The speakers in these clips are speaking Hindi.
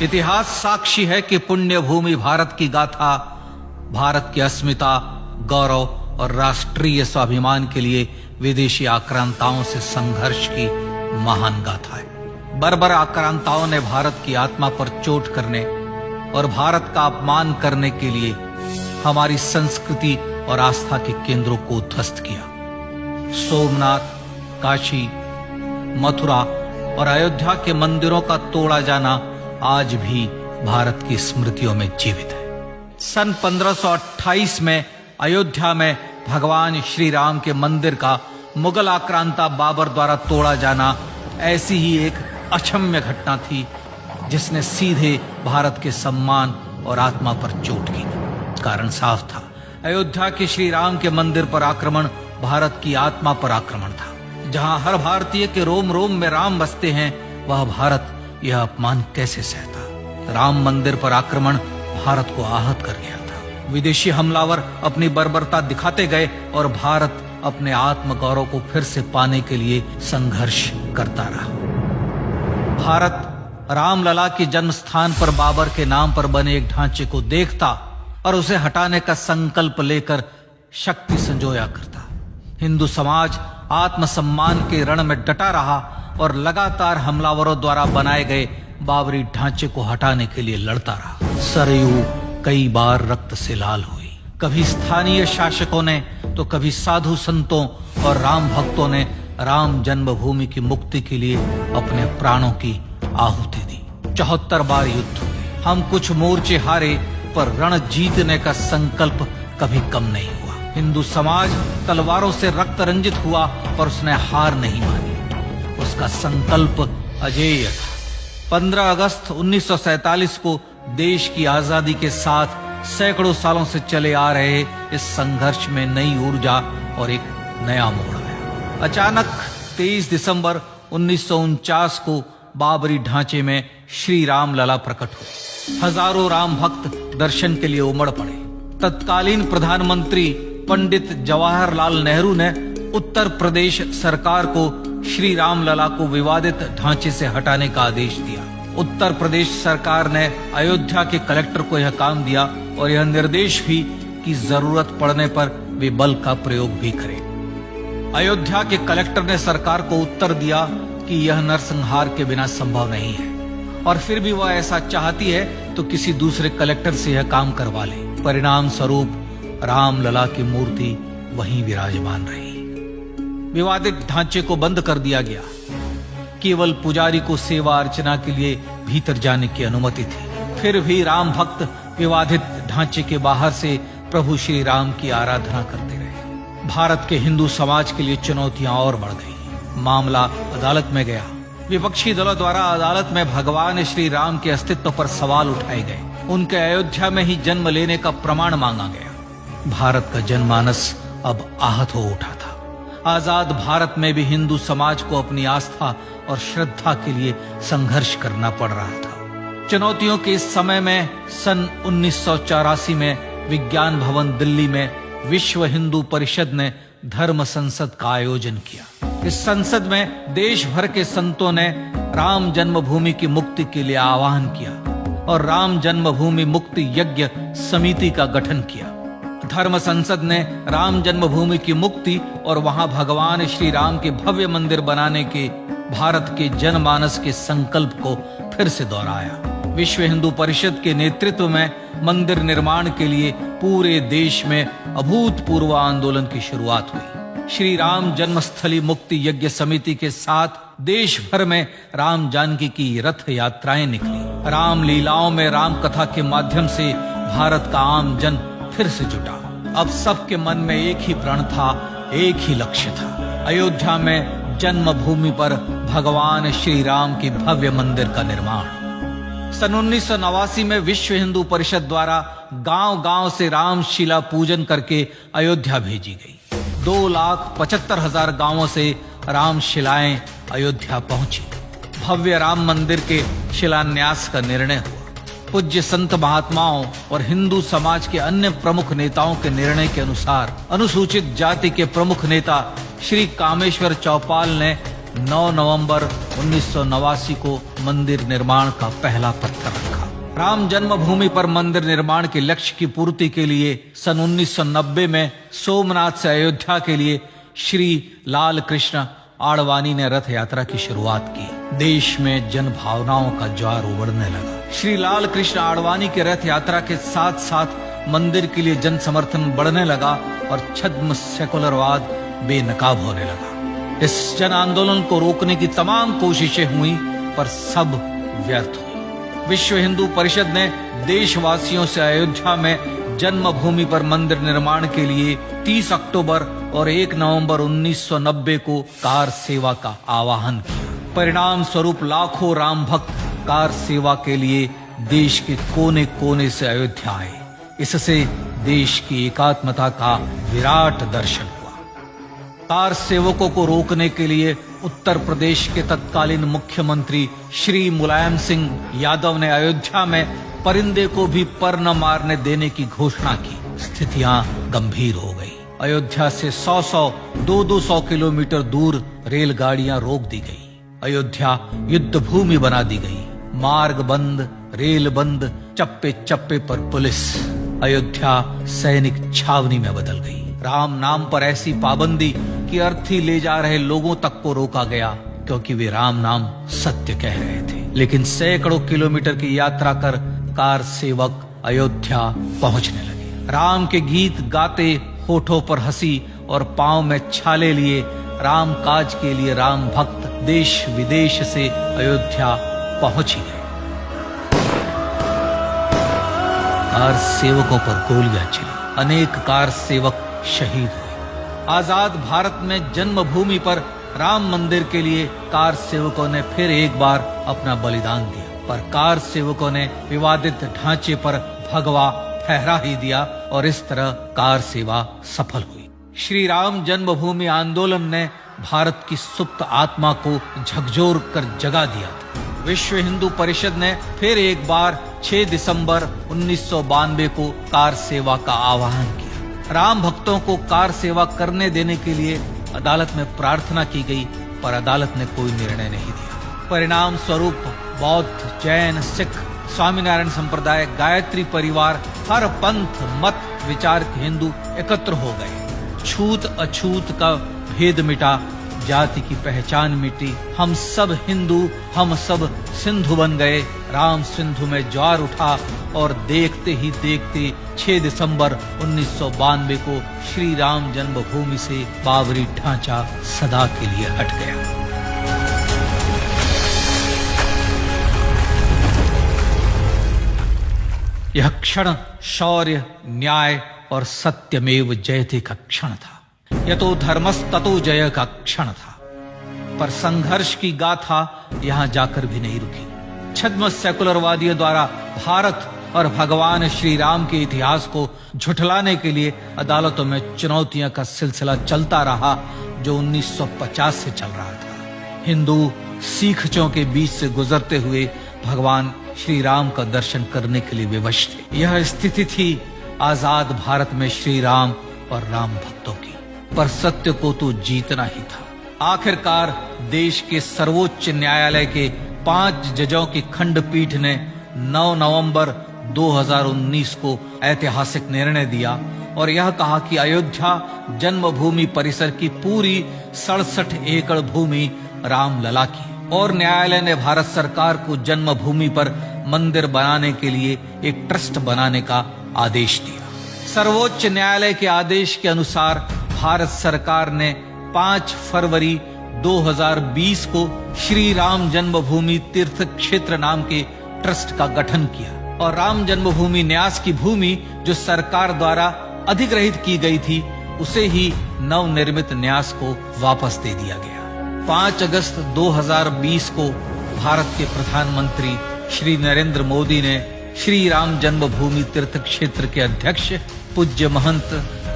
इतिहास साक्षी है कि पुण्य भूमि भारत की गाथा भारत की अस्मिता, गौरव और राष्ट्रीय स्वाभिमान के लिए विदेशी आक्रांताओं से संघर्ष की महान गाथा है। बर्बर आक्रांताओं ने भारत की आत्मा पर चोट करने और भारत का अपमान करने के लिए हमारी संस्कृति और आस्था के केंद्रों को ध्वस्त किया। सोमनाथ, काशी, मथुरा और अयोध्या के मंदिरों का तोड़ा जाना आज भी भारत की स्मृतियों में जीवित है। सन 1528 में अयोध्या में भगवान श्री राम के मंदिर का मुगल आक्रांता बाबर द्वारा तोड़ा जाना ऐसी ही एक अक्षम्य घटना थी जिसने सीधे भारत के सम्मान और आत्मा पर चोट की। कारण साफ था, अयोध्या के श्री राम के मंदिर पर आक्रमण भारत की आत्मा पर आक्रमण था। जहां हर भारतीय के रोम रोम में राम बसते हैं, वह भारत यह अपमान कैसे सहता। राम मंदिर पर आक्रमण भारत को आहत कर गया था। विदेशी हमलावर अपनी बर्बरता दिखाते गए और भारत अपने आत्मगौरव को फिर से पाने के लिए संघर्ष करता रहा। भारत रामलला के जन्म स्थान पर बाबर के नाम पर बने एक ढांचे को देखता और उसे हटाने का संकल्प लेकर शक्ति संजोया करता। हिंदू समाज आत्मसम्मान के रण में डटा रहा और लगातार हमलावरों द्वारा बनाए गए बाबरी ढांचे को हटाने के लिए लड़ता रहा। सरयू कई बार रक्त से लाल हुई। कभी स्थानीय शासकों ने तो कभी साधु संतों और राम भक्तों ने राम जन्मभूमि की मुक्ति के लिए अपने प्राणों की आहुति दी। 74 बार युद्ध हुए। हम कुछ मोर्चे हारे, पर रण जीतने का संकल्प कभी कम नहीं हुआ। हिंदू समाज तलवारों से रक्त रंजित हुआ, पर उसने हार नहीं मानी। उसका संकल्प अजेय था। 15 अगस्त 1947 को देश की आजादी के साथ सैकड़ों सालों से चले आ रहे इस संघर्ष में नई ऊर्जा और एक नया मोड़ आया। अचानक 23 दिसंबर 1949 को बाबरी ढांचे में श्री राम लला प्रकट हुए। हजारों राम भक्त दर्शन के लिए उमड़ पड़े। तत्कालीन प्रधानमंत्री पंडित जवाहरलाल नेहरू ने उत्तर प्रदेश सरकार को श्री राम लला को विवादित ढांचे से हटाने का आदेश दिया। उत्तर प्रदेश सरकार ने अयोध्या के कलेक्टर को यह काम दिया और यह निर्देश भी कि जरूरत पड़ने पर वे बल का प्रयोग भी करें। अयोध्या के कलेक्टर ने सरकार को उत्तर दिया कि यह नरसंहार के बिना संभव नहीं है, और फिर भी वह ऐसा चाहती है तो किसी दूसरे कलेक्टर से यह काम करवा ले। परिणाम स्वरूप रामलला की मूर्ति वहीं विराजमान रही। विवादित ढांचे को बंद कर दिया गया। केवल पुजारी को सेवा अर्चना के लिए भीतर जाने की अनुमति थी। फिर भी राम भक्त विवादित ढांचे के बाहर से प्रभु श्री राम की आराधना करते रहे। भारत के हिंदू समाज के लिए चुनौतियां और बढ़ गई। मामला अदालत में गया। विपक्षी दलों द्वारा अदालत में भगवान श्री राम के अस्तित्व पर सवाल उठाए गए। उनके अयोध्या में ही जन्म लेने का प्रमाण मांगा गया। भारत का जनमानस अब आहत हो उठा था। आजाद भारत में भी हिंदू समाज को अपनी आस्था और श्रद्धा के लिए संघर्ष करना पड़ रहा था। चुनौतियों के इस समय में सन 1984 में विज्ञान भवन दिल्ली में विश्व हिंदू परिषद ने धर्म संसद का आयोजन किया। इस संसद में देश भर के संतों ने राम जन्मभूमि की मुक्ति के लिए आह्वान किया और राम जन्मभूमि मुक्ति यज्ञ समिति का गठन किया। धर्म संसद ने राम जन्मभूमि की मुक्ति और वहां भगवान श्री राम के भव्य मंदिर बनाने के भारत के जनमानस के संकल्प को फिर से दोहराया। विश्व हिंदू परिषद के नेतृत्व में मंदिर निर्माण के लिए पूरे देश में अभूतपूर्व आंदोलन की शुरुआत हुई। श्री राम जन्मस्थली मुक्ति यज्ञ समिति के साथ देश भर में राम जानकी की रथ यात्राएं निकली। राम लीलाओं में राम कथा के माध्यम से भारत का आम जन फिर से जुटा। अब सबके मन में एक ही प्रण था, एक ही लक्ष्य था। अयोध्या में जन्मभूमि पर भगवान श्री राम की भव्य मंदिर का निर्माण। सन 1989 में विश्व हिंदू परिषद द्वारा गांव-गांव से रामशिला पूजन करके अयोध्या भेजी गई। 2,75,000 गांवों से रामशिलाएं अयोध्या पहुंची। भव्य राम मंदिर के शिलान्यास का निर्णय हुआ। पूज्य संत महात्माओं और हिंदू समाज के अन्य प्रमुख नेताओं के निर्णय के अनुसार अनुसूचित जाति के प्रमुख नेता श्री कामेश्वर चौपाल ने 9 नवंबर 1989 को मंदिर निर्माण का पहला पत्थर रखा। राम जन्मभूमि पर मंदिर निर्माण के लक्ष्य की पूर्ति के लिए सन 1990 में सोमनाथ से अयोध्या के लिए श्री लाल कृष्ण आडवाणी ने रथ यात्रा की शुरुआत की। देश में जन भावनाओं का ज्वार उमड़ने लगा। श्री लाल कृष्ण आडवाणी के रथ यात्रा के साथ साथ मंदिर के लिए जन समर्थन बढ़ने लगा और छद्म सेकुलरवाद बेनकाब होने लगा। इस जन आंदोलन को रोकने की तमाम कोशिशें हुई पर सब व्यर्थ हुई। विश्व हिंदू परिषद ने देशवासियों से अयोध्या में जन्मभूमि पर मंदिर निर्माण के लिए 30 अक्टूबर और 1 नवंबर 1990 को कार सेवा का आह्वान किया। परिणाम स्वरूप लाखों राम भक्त कार सेवा के लिए देश के कोने कोने से अयोध्या आए। इससे देश की एकात्मता का विराट दर्शन हुआ। कार सेवकों को रोकने के लिए उत्तर प्रदेश के तत्कालीन मुख्यमंत्री श्री मुलायम सिंह यादव ने अयोध्या में परिंदे को भी पर न मारने देने की घोषणा की। स्थितियां गंभीर हो गई। अयोध्या से 100 200 किलोमीटर दूर रेलगाड़ियां रोक दी गई। अयोध्या युद्ध भूमि बना दी गई। मार्ग बंद, रेल बंद, चप्पे चप्पे पर पुलिस। अयोध्या सैनिक छावनी में बदल गई। राम नाम पर ऐसी पाबंदी कि अर्थी ले जा रहे लोगों तक को रोका गया क्योंकि वे राम नाम सत्य कह रहे थे। लेकिन सैकड़ों किलोमीटर की यात्रा कर कार सेवक अयोध्या पहुंचने लगे। राम के गीत गाते, होठों पर हंसी और पांव में छाले लिए राम काज के लिए राम भक्त देश विदेश से अयोध्या पहुंच ही गए। कार सेवकों पर गोलियां चली। अनेक कार सेवक शहीद हुए। आजाद भारत में जन्मभूमि पर राम मंदिर के लिए कार सेवकों ने फिर एक बार अपना बलिदान दिया, पर कार सेवकों ने विवादित ढांचे पर भगवा फहरा ही दिया और इस तरह कार सेवा सफल हुई। श्री राम जन्मभूमि आंदोलन ने भारत की सुप्त आत्मा को झकझोर कर जगा दिया था। विश्व हिंदू परिषद ने फिर एक बार 6 दिसंबर 1992 को कार सेवा का आह्वान किया। राम भक्तों को कार सेवा करने देने के लिए अदालत में प्रार्थना की गई, पर अदालत ने कोई निर्णय नहीं दिया। परिणाम स्वरूप बौद्ध, जैन, सिख, स्वामीनारायण संप्रदाय, गायत्री परिवार, हर पंथ, मत, विचार के हिंदू एकत्र हो गए। छूत अछूत का भेद मिटा, जाति की पहचान मिटी। हम सब हिंदू, हम सब सिंधु बन गए। राम सिंधु में ज्वार उठा और देखते ही देखते 6 दिसंबर 1992 को श्री राम जन्मभूमि से बाबरी ढांचा सदा के लिए हट गया। यह क्षण शौर्य, न्याय और सत्यमेव जयते का क्षण था। यह तो धर्मस्ततो जय का क्षण था। पर संघर्ष की गाथा यहां जाकर भी नहीं रुकी। छद्म सेकुलरवादियों द्वारा भारत और भगवान श्री राम के इतिहास को झुठलाने के लिए अदालतों में चुनौतियों का सिलसिला चलता रहा, जो 1950 से चल रहा था। हिंदू सिखों के बीच से गुजरते हुए भगवान श्री राम का दर्शन करने के लिए विवश थे। यह स्थिति थी आजाद भारत में श्री राम और राम भक्तों की। पर सत्य को तो जीतना ही था। आखिरकार देश के सर्वोच्च न्यायालय के 5 जजों की खंडपीठ ने 9 नवंबर 2019 को ऐतिहासिक निर्णय दिया और यह कहा कि अयोध्या जन्मभूमि परिसर की पूरी 67 एकड़ भूमि रामलला की। और न्यायालय ने भारत सरकार को जन्मभूमि पर मंदिर बनाने के लिए एक ट्रस्ट बनाने का आदेश दिया। सर्वोच्च न्यायालय के आदेश के अनुसार भारत सरकार ने 5 फरवरी 2020 को श्री राम जन्मभूमि तीर्थ क्षेत्र नाम के ट्रस्ट का गठन किया और राम जन्मभूमि न्यास की भूमि जो सरकार द्वारा अधिग्रहित की गई थी, उसे ही नवनिर्मित न्यास को वापस दे दिया गया। 5 अगस्त 2020 को भारत के प्रधानमंत्री श्री नरेंद्र मोदी ने श्री राम जन्मभूमि तीर्थ क्षेत्र के अध्यक्ष पूज्य महंत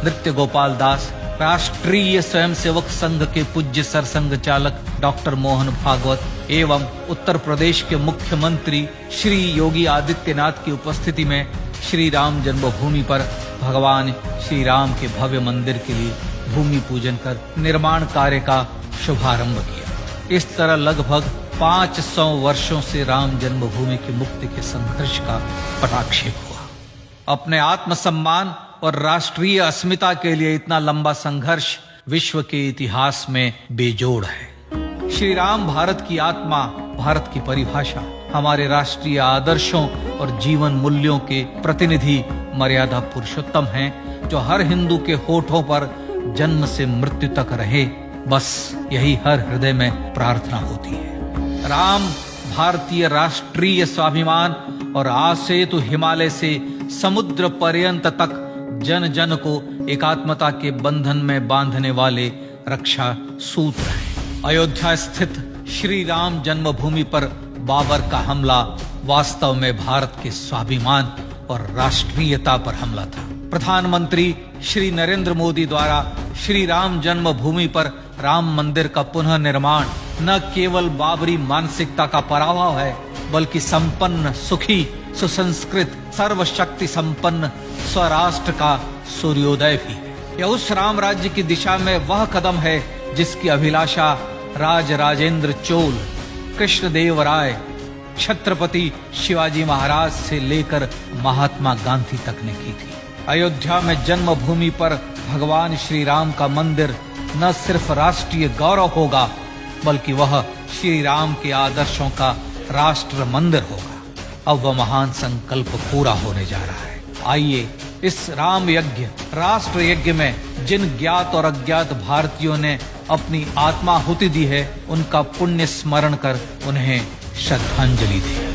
नृत्य गोपाल दास, राष्ट्रीय स्वयंसेवक संघ के पूज्य सरसंघ चालक डॉक्टर मोहन भागवत एवं उत्तर प्रदेश के मुख्यमंत्री श्री योगी आदित्यनाथ की उपस्थिति में श्री राम जन्मभूमि पर भगवान श्री राम के भव्य मंदिर के लिए भूमि पूजन कर निर्माण कार्य का शुभारंभ किया। इस तरह लगभग 500 वर्षों से राम जन्मभूमि की मुक्ति के संघर्ष का पटाक्षेप हुआ। अपने आत्मसम्मान और राष्ट्रीय अस्मिता के लिए इतना लंबा संघर्ष विश्व के इतिहास में बेजोड़ है। श्री राम भारत की आत्मा, भारत की परिभाषा, हमारे राष्ट्रीय आदर्शों और जीवन मूल्यों के प्रतिनिधि मर्यादा पुरुषोत्तम हैं, जो हर हिंदू के होठों पर जन्म से मृत्यु तक रहे। बस यही हर हृदय में प्रार्थना होती है। राम भारतीय राष्ट्रीय स्वाभिमान और आसेतु हिमालय से समुद्र पर्यंत तक जन जन को एकात्मता के बंधन में बांधने वाले रक्षा सूत्र है। अयोध्या स्थित श्री राम जन्मभूमि पर बाबर का हमला वास्तव में भारत के स्वाभिमान और राष्ट्रीयता पर हमला था। प्रधानमंत्री श्री नरेंद्र मोदी द्वारा श्री राम जन्मभूमि पर राम मंदिर का पुनः निर्माण न केवल बाबरी मानसिकता का पराभव है, बल्कि संपन्न, सुखी, सुसंस्कृत, सर्वशक्ति संपन्न स्वराष्ट्र का सूर्योदय भी है। यह उस राम राज्य की दिशा में वह कदम है जिसकी अभिलाषा राज राजेंद्र चोल, कृष्णदेव राय, छत्रपति शिवाजी महाराज से लेकर महात्मा गांधी तक ने की थी। अयोध्या में जन्मभूमि पर भगवान श्री राम का मंदिर न सिर्फ राष्ट्रीय गौरव होगा, बल्कि वह श्री राम के आदर्शों का राष्ट्र मंदिर होगा। अब वह महान संकल्प पूरा होने जा रहा है। आइए इस राम यज्ञ, राष्ट्र यज्ञ में जिन ज्ञात और अज्ञात भारतीयों ने अपनी आत्माहुति दी है, उनका पुण्य स्मरण कर उन्हें श्रद्धांजलि दें।